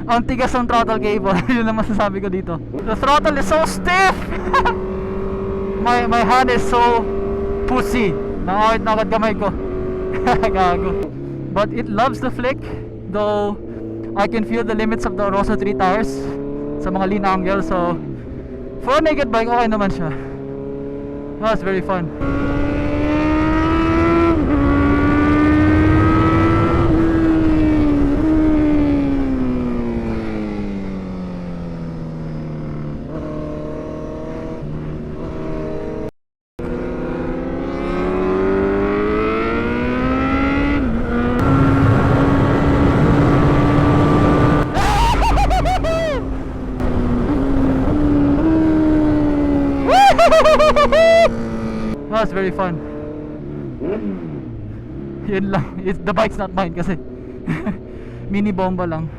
Ang tigas ng throttle cable. Yun ang masasabi ko dito. The throttle is so stiff. My hand is so pussy. Nakakit na agad kamay ko. Gago. But it loves the flick. Though I can feel the limits of the Rosso 3 tires sa mga lean angle. So for a naked bike, okay naman siya. That was very fun. That was very fun. Yun lang. The bike's not mine kasi mini bomba lang.